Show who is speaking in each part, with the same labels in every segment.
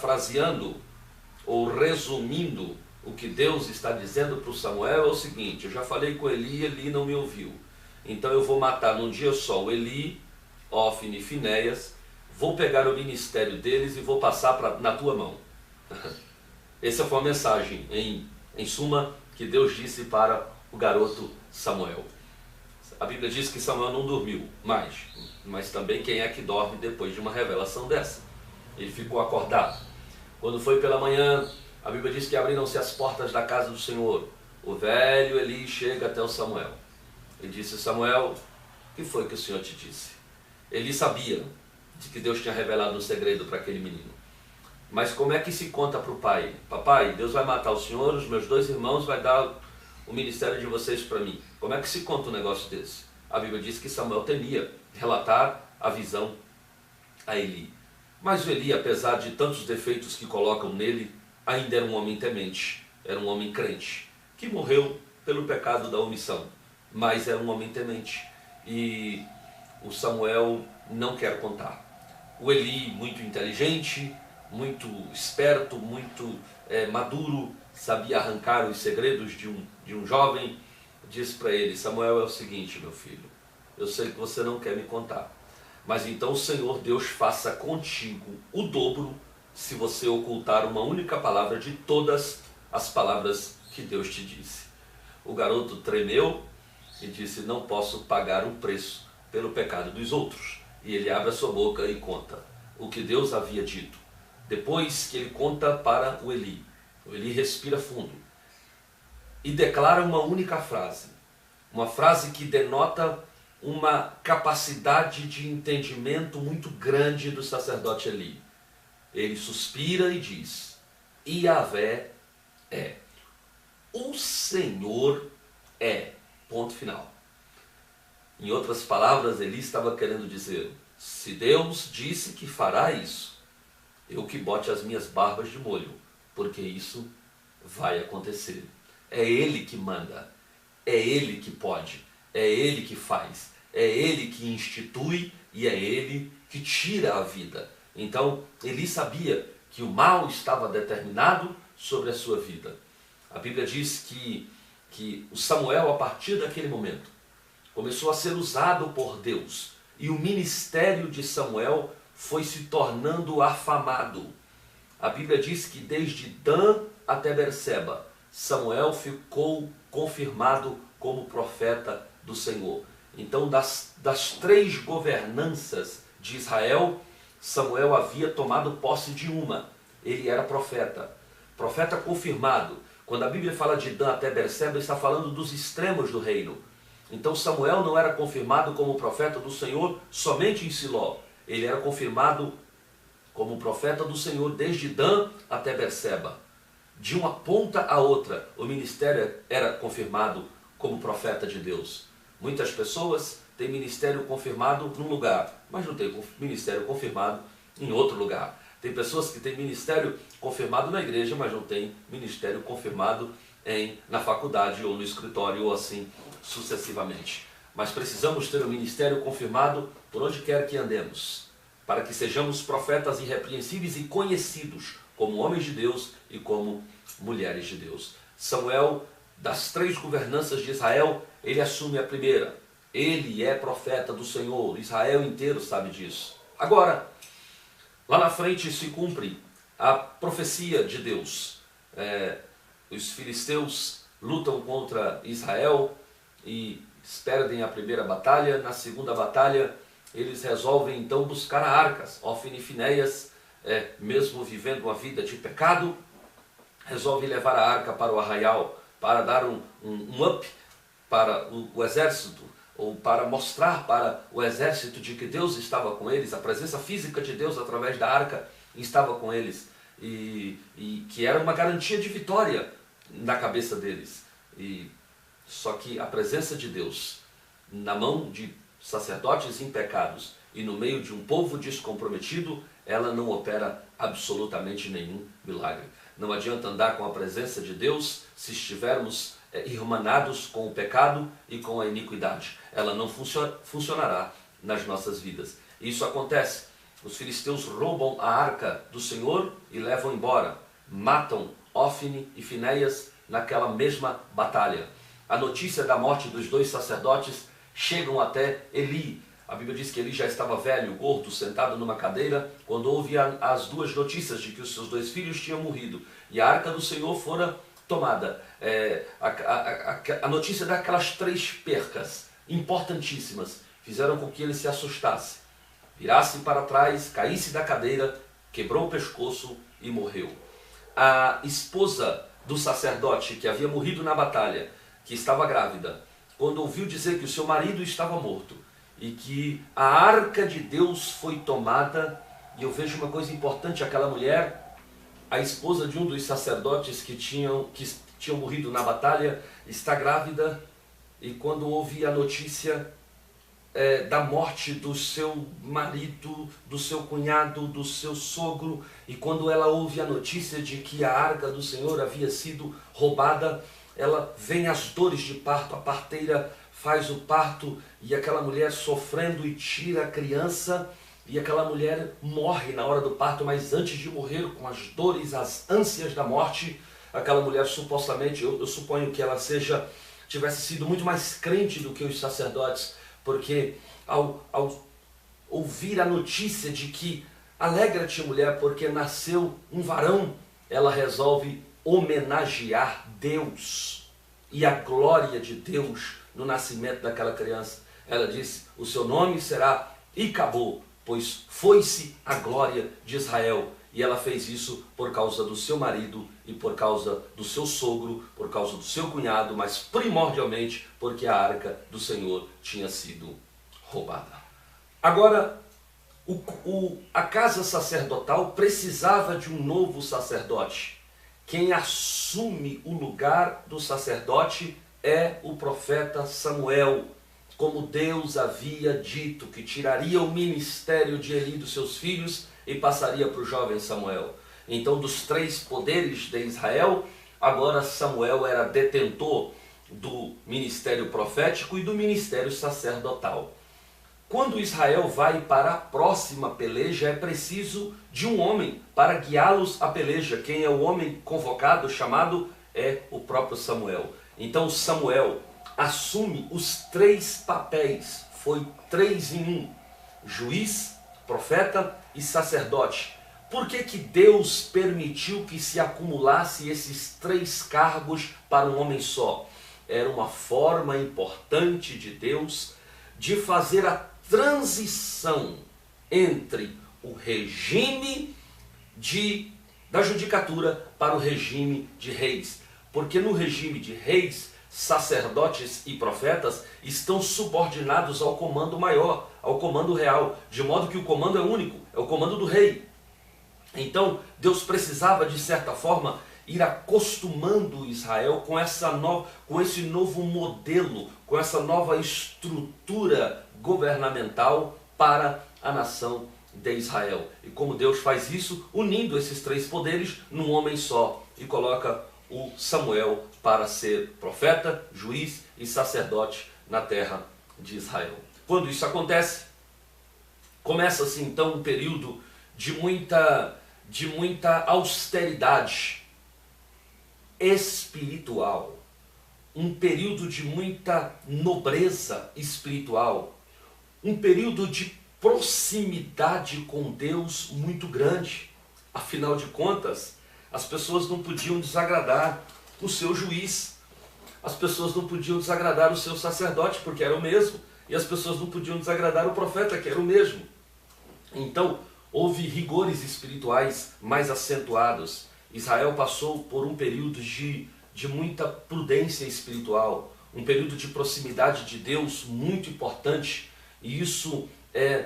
Speaker 1: Fraseando ou resumindo o que Deus está dizendo para o Samuel é o seguinte: eu já falei com Eli, Eli não me ouviu. Então eu vou matar num dia só o Eli, Ofni e Finéias, vou pegar o ministério deles e vou passar na tua mão. Essa foi a mensagem, em suma, que Deus disse para o garoto Samuel. A Bíblia diz que Samuel não dormiu mais, mas também quem é que dorme depois de uma revelação dessa? Ele ficou acordado. Quando foi pela manhã, a Bíblia diz que abriram-se as portas da casa do Senhor. O velho Eli chega até o Samuel e disse: Samuel, o que foi que o Senhor te disse? Eli sabia de que Deus tinha revelado um segredo para aquele menino. Mas como é que se conta para o pai? Papai, Deus vai matar o senhor, os meus 2 irmãos, vai dar o ministério de vocês para mim. Como é que se conta um negócio desse? A Bíblia diz que Samuel temia relatar a visão a Eli. Mas o Eli, apesar de tantos defeitos que colocam nele, ainda era um homem temente, era um homem crente, que morreu pelo pecado da omissão, mas era um homem temente. E o Samuel não quer contar. O Eli, muito inteligente, muito esperto, muito maduro, sabia arrancar os segredos de um jovem, disse para ele: Samuel, é o seguinte, meu filho, eu sei que você não quer me contar, mas então o Senhor Deus faça contigo o dobro se você ocultar uma única palavra de todas as palavras que Deus te disse. O garoto tremeu e disse: não posso pagar um preço pelo pecado dos outros. E ele abre a sua boca e conta o que Deus havia dito. Depois que ele conta para o Eli respira fundo e declara uma única frase, uma frase que denota uma capacidade de entendimento muito grande do sacerdote Eli. Ele suspira e diz: Yahvé é. O Senhor é. Ponto final. Em outras palavras, Eli estava querendo dizer: se Deus disse que fará isso, eu que bote as minhas barbas de molho, porque isso vai acontecer. É Ele que manda, é Ele que pode, é Ele que faz, é Ele que institui e é Ele que tira a vida. Então, Eli sabia que o mal estava determinado sobre a sua vida. A Bíblia diz que o Samuel, a partir daquele momento, começou a ser usado por Deus. E o ministério de Samuel foi se tornando afamado. A Bíblia diz que desde Dan até Berseba, Samuel ficou confirmado como profeta do Senhor. Então, das 3 governanças de Israel, Samuel havia tomado posse de uma. Ele era profeta. Profeta confirmado. Quando a Bíblia fala de Dan até Berseba, está falando dos extremos do reino. Então Samuel não era confirmado como profeta do Senhor somente em Siló. Ele era confirmado como profeta do Senhor desde Dan até Berseba. De uma ponta a outra, o ministério era confirmado como profeta de Deus. Muitas pessoas têm ministério confirmado num lugar, mas não têm ministério confirmado em outro lugar. Tem pessoas que têm ministério confirmado na igreja, mas não têm ministério confirmado na faculdade ou no escritório ou assim sucessivamente. Mas precisamos ter o ministério confirmado por onde quer que andemos, para que sejamos profetas irrepreensíveis e conhecidos como homens de Deus e como mulheres de Deus. Samuel, das 3 governanças de Israel, ele assume a primeira. Ele é profeta do Senhor, Israel inteiro sabe disso. Agora, lá na frente se cumpre a profecia de Deus. Os filisteus lutam contra Israel e perdem a primeira batalha. Na segunda batalha, eles resolvem então buscar a arca. Ofni e Finéias, mesmo vivendo uma vida de pecado, resolvem levar a arca para o arraial, para dar um up para o exército, ou para mostrar para o exército de que Deus estava com eles, a presença física de Deus através da arca estava com eles, e que era uma garantia de vitória na cabeça deles. Só que a presença de Deus na mão de sacerdotes impecados e no meio de um povo descomprometido, ela não opera absolutamente nenhum milagre. Não adianta andar com a presença de Deus se estivermos irmanados com o pecado e com a iniquidade. Ela não funcionará nas nossas vidas. Isso acontece Os filisteus roubam a arca do Senhor e levam embora. Matam Ófine e Finéias naquela mesma batalha. A notícia da morte dos dois sacerdotes chegam até Eli. A Bíblia diz que Eli já estava velho, gordo, sentado numa cadeira, quando houve as duas notícias de que os seus dois filhos tinham morrido e a arca do Senhor fora tomada. A notícia daquelas 3 percas importantíssimas fizeram com que ele se assustasse, virasse para trás, caísse da cadeira, quebrou o pescoço e morreu. A esposa do sacerdote que havia morrido na batalha, que estava grávida, quando ouviu dizer que o seu marido estava morto e que a arca de Deus foi tomada, e eu vejo uma coisa importante, aquela mulher, a esposa de um dos sacerdotes que tinham morrido na batalha, está grávida, e quando ouve a notícia da morte do seu marido, do seu cunhado, do seu sogro, e quando ela ouve a notícia de que a arca do Senhor havia sido roubada, ela vem as dores de parto, a parteira faz o parto, e aquela mulher sofrendo e tira a criança, e aquela mulher morre na hora do parto, mas antes de morrer, com as dores, as ânsias da morte, aquela mulher supostamente, eu suponho que ela tivesse sido muito mais crente do que os sacerdotes, porque ao ouvir a notícia de que alegra-te, mulher, porque nasceu um varão, ela resolve homenagear Deus e a glória de Deus no nascimento daquela criança. Ela disse: o seu nome será Icabô, pois foi-se a glória de Israel. E ela fez isso por causa do seu marido e por causa do seu sogro, por causa do seu cunhado, mas primordialmente porque a arca do Senhor tinha sido roubada. Agora, a casa sacerdotal precisava de um novo sacerdote. Quem assume o lugar do sacerdote é o profeta Samuel, como Deus havia dito, que tiraria o ministério de Eli dos seus filhos e passaria para o jovem Samuel. Então, dos 3 poderes de Israel, agora Samuel era detentor do ministério profético e do ministério sacerdotal. Quando Israel vai para a próxima peleja, é preciso de um homem para guiá-los à peleja. Quem é o homem convocado, chamado, é o próprio Samuel. Então Samuel assume os 3 papéis, foi 3 em 1, juiz, profeta e sacerdote. Por que Deus permitiu que se acumulasse esses 3 cargos para um homem só? Era uma forma importante de Deus de fazer a transição entre o regime da judicatura para o regime de reis. Porque no regime de reis, sacerdotes e profetas estão subordinados ao comando maior, ao comando real, de modo que o comando é único, é o comando do rei. Então, Deus precisava, de certa forma, ir acostumando Israel com esse novo modelo, com essa nova estrutura governamental para a nação de Israel. E como Deus faz isso, unindo esses 3 poderes num homem só, e coloca o Samuel para ser profeta, juiz e sacerdote na terra de Israel. Quando isso acontece, começa-se então um período de muita austeridade espiritual, um período de muita nobreza espiritual, um período de proximidade com Deus muito grande. Afinal de contas, as pessoas não podiam desagradar o seu juiz, as pessoas não podiam desagradar o seu sacerdote, porque era o mesmo, e as pessoas não podiam desagradar o profeta, que era o mesmo. Então, houve rigores espirituais mais acentuados. Israel passou por um período de muita prudência espiritual, um período de proximidade de Deus muito importante, e isso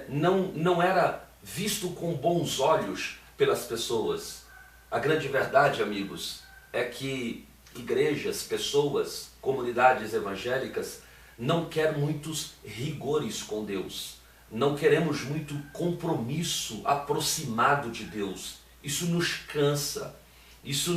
Speaker 1: não era visto com bons olhos pelas pessoas. A grande verdade, amigos, é que igrejas, pessoas, comunidades evangélicas não querem muitos rigores com Deus. Não queremos muito compromisso aproximado de Deus. Isso nos cansa, isso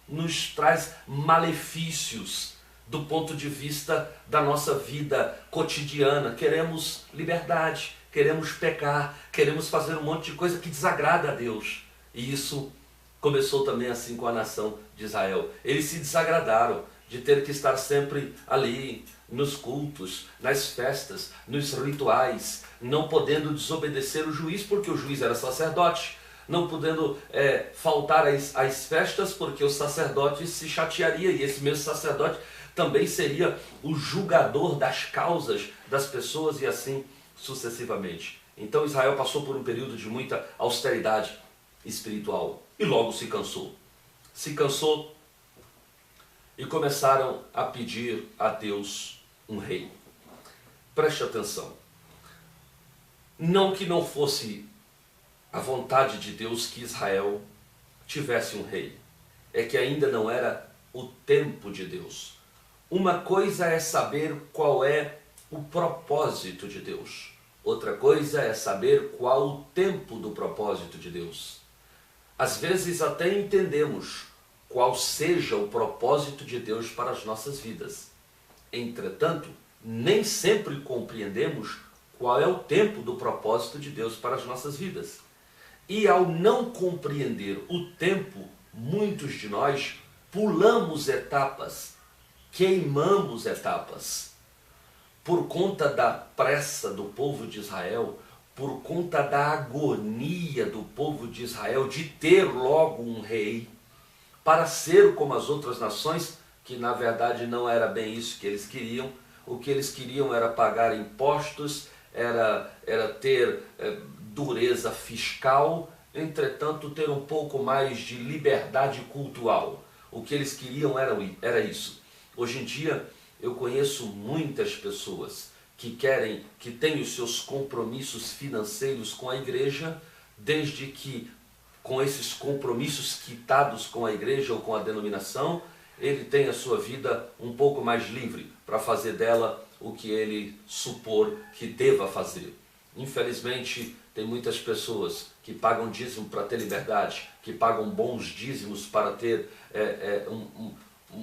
Speaker 1: nos traz malefícios do ponto de vista da nossa vida cotidiana. Queremos liberdade, queremos pecar, queremos fazer um monte de coisa que desagrada a Deus. E isso começou também assim com a nação de Israel. Eles se desagradaram de ter que estar sempre ali, nos cultos, nas festas, nos rituais, não podendo desobedecer o juiz, porque o juiz era sacerdote, não podendo faltar às festas, porque o sacerdote se chatearia, e esse mesmo sacerdote também seria o julgador das causas das pessoas, e assim sucessivamente. Então Israel passou por um período de muita austeridade espiritual, e logo se cansou. Se cansou e começaram a pedir a Deus um rei. Preste atenção. Não que não fosse a vontade de Deus que Israel tivesse um rei. É que ainda não era o tempo de Deus. Uma coisa é saber qual é o propósito de Deus. Outra coisa é saber qual o tempo do propósito de Deus. Às vezes até entendemos qual seja o propósito de Deus para as nossas vidas. Entretanto, nem sempre compreendemos qual é o tempo do propósito de Deus para as nossas vidas. E ao não compreender o tempo, muitos de nós pulamos etapas, queimamos etapas. Por conta da pressa do povo de Israel, por conta da agonia do povo de Israel de ter logo um rei, para ser como as outras nações, que na verdade não era bem isso que eles queriam. O que eles queriam era pagar impostos, era ter dureza fiscal, entretanto ter um pouco mais de liberdade cultural. O que eles queriam era isso. Hoje em dia eu conheço muitas pessoas que têm os seus compromissos financeiros com a igreja, desde que com esses compromissos quitados com a igreja ou com a denominação, ele tem a sua vida um pouco mais livre para fazer dela o que ele supor que deva fazer. Infelizmente, tem muitas pessoas que pagam dízimo para ter liberdade, que pagam bons dízimos para ter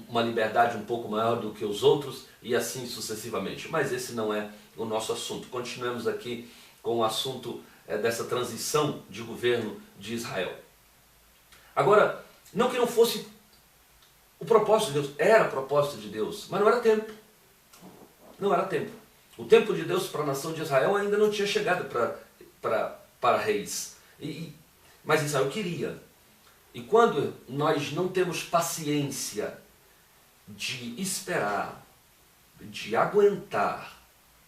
Speaker 1: uma liberdade um pouco maior do que os outros, e assim sucessivamente. Mas esse não é o nosso assunto. Continuemos aqui com o assunto dessa transição de governo de Israel. Agora, não que não fosse o propósito de Deus, era propósito de Deus, mas não era tempo. Não era tempo. O tempo de Deus para a nação de Israel ainda não tinha chegado para reis. Mas Israel queria. E quando nós não temos paciência de esperar, de aguentar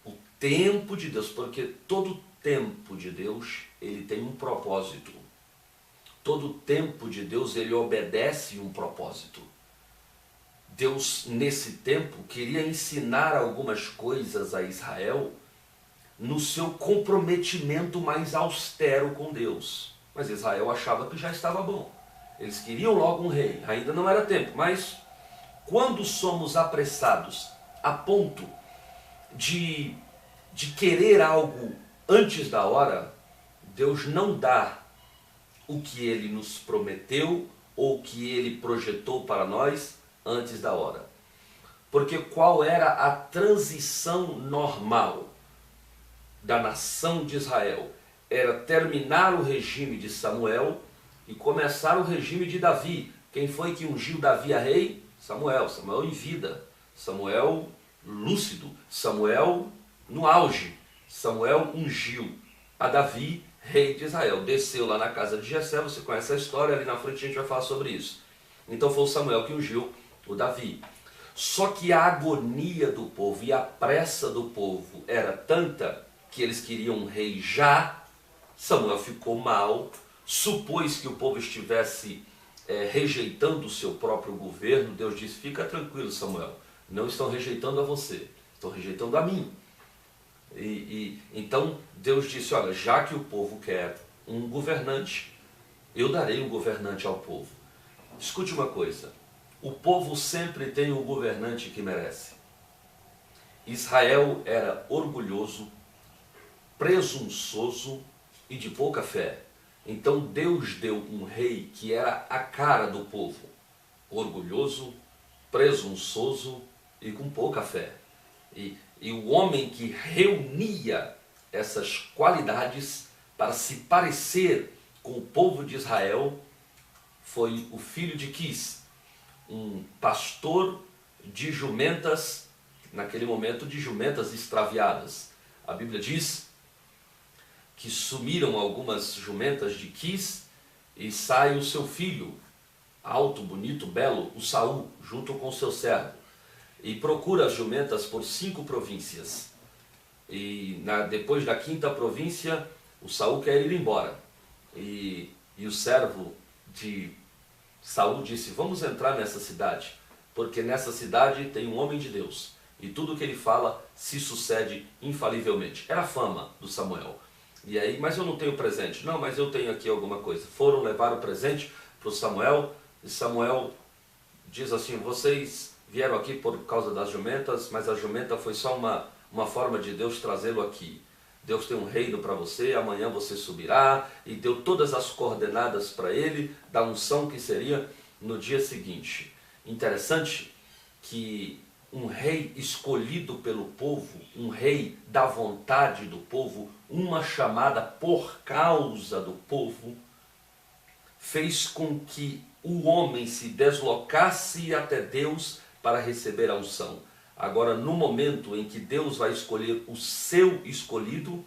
Speaker 1: o tempo de Deus, porque todo tempo de Deus, ele tem um propósito. Todo tempo de Deus, ele obedece um propósito. Deus, nesse tempo, queria ensinar algumas coisas a Israel no seu comprometimento mais austero com Deus. Mas Israel achava que já estava bom. Eles queriam logo um rei, ainda não era tempo. Mas quando somos apressados a ponto de querer algo antes da hora, Deus não dá o que Ele nos prometeu ou o que Ele projetou para nós antes da hora. Porque qual era a transição normal da nação de Israel? Era terminar o regime de Samuel e começar o regime de Davi. Quem foi que ungiu Davi a rei? Samuel. Samuel em vida. Samuel lúcido. Samuel no auge. Samuel ungiu a Davi, rei de Israel. Desceu lá na casa de Jessé, você conhece a história, ali na frente a gente vai falar sobre isso. Então foi o Samuel que ungiu o Davi. Só que a agonia do povo e a pressa do povo era tanta que eles queriam um rei já. Samuel ficou mal, supôs que o povo estivesse rejeitando o seu próprio governo. Deus disse: fica tranquilo, Samuel, não estão rejeitando a você, estão rejeitando a mim. Então Deus disse: olha, já que o povo quer um governante, eu darei um governante ao povo. Escute uma coisa, o povo sempre tem o governante que merece. Israel era orgulhoso, presunçoso e de pouca fé. Então Deus deu um rei que era a cara do povo, orgulhoso, presunçoso e com pouca fé. E o homem que reunia essas qualidades para se parecer com o povo de Israel foi o filho de Quis, um pastor de jumentas, naquele momento de jumentas extraviadas. A Bíblia diz que sumiram algumas jumentas de Quis e sai o seu filho, alto, bonito, belo, o Saul, junto com seu servo, e procura as jumentas por 5 províncias. E depois da 5ª província, o Saul quer ir embora. E o servo de Saul disse: vamos entrar nessa cidade, porque nessa cidade tem um homem de Deus, e tudo que ele fala se sucede infalivelmente. Era a fama do Samuel. E aí, mas eu não tenho presente. Não, mas eu tenho aqui alguma coisa. Foram levar o presente para o Samuel, e Samuel diz assim: vocês vieram aqui por causa das jumentas, mas a jumenta foi só uma forma de Deus trazê-lo aqui. Deus tem um reino para você, amanhã você subirá, e deu todas as coordenadas para ele da unção que seria no dia seguinte. Interessante que um rei escolhido pelo povo, um rei da vontade do povo, uma chamada por causa do povo, fez com que o homem se deslocasse até Deus para receber a unção. Agora, no momento em que Deus vai escolher o seu escolhido,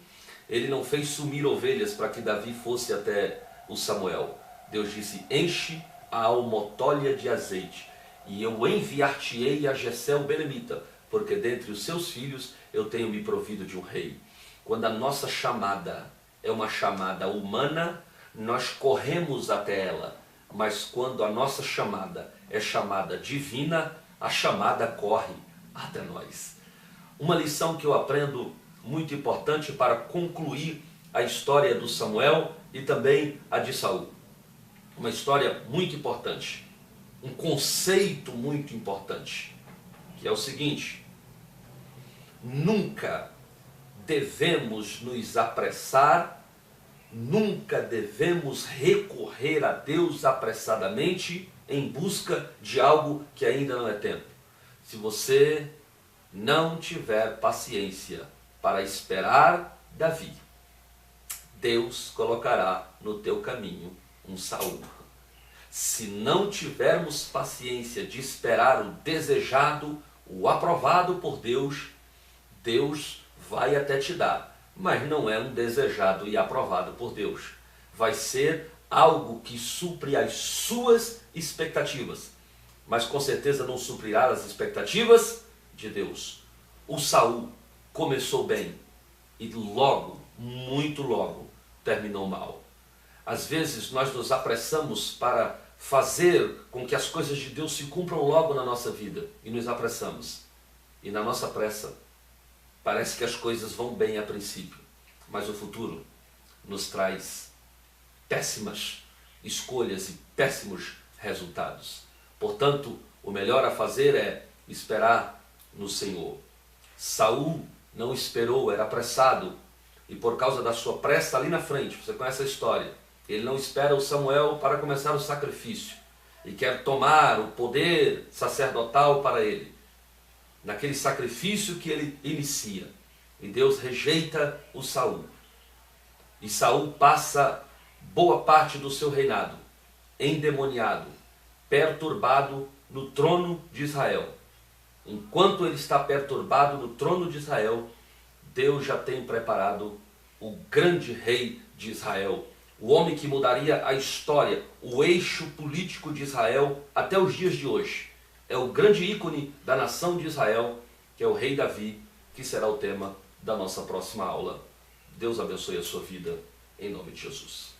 Speaker 1: ele não fez sumir ovelhas para que Davi fosse até o Samuel. Deus disse: enche a almotólea de azeite, e eu enviar-te-ei a Jessé o belemita, porque dentre os seus filhos eu tenho me provido de um rei. Quando a nossa chamada é uma chamada humana, nós corremos até ela, mas quando a nossa chamada é chamada divina, a chamada corre até nós. Uma lição que eu aprendo muito importante para concluir a história do Samuel e também a de Saul. Uma história muito importante, um conceito muito importante, que é o seguinte: nunca devemos nos apressar, nunca devemos recorrer a Deus apressadamente em busca de algo que ainda não é tempo. Se você não tiver paciência para esperar Davi, Deus colocará no teu caminho um Saul. Se não tivermos paciência de esperar o desejado, o aprovado por Deus, Deus vai até te dar, mas não é um desejado e aprovado por Deus. Vai ser algo que supre as suas expectativas, mas com certeza não suprirá as expectativas de Deus. O Saul começou bem e logo, muito logo, terminou mal. Às vezes nós nos apressamos para fazer com que as coisas de Deus se cumpram logo na nossa vida, e nos apressamos. E na nossa pressa, parece que as coisas vão bem a princípio, mas o futuro nos traz péssimas escolhas e péssimos resultados. Portanto, o melhor a fazer é esperar no Senhor. Saul não esperou, era apressado, e por causa da sua pressa ali na frente, você conhece a história, ele não espera o Samuel para começar o sacrifício, e quer tomar o poder sacerdotal para ele, naquele sacrifício que ele inicia. E Deus rejeita o Saul. E Saul passa boa parte do seu reinado endemoniado, perturbado no trono de Israel. Enquanto ele está perturbado no trono de Israel, Deus já tem preparado o grande rei de Israel, o homem que mudaria a história, o eixo político de Israel até os dias de hoje. É o grande ícone da nação de Israel, que é o rei Davi, que será o tema da nossa próxima aula. Deus abençoe a sua vida, em nome de Jesus.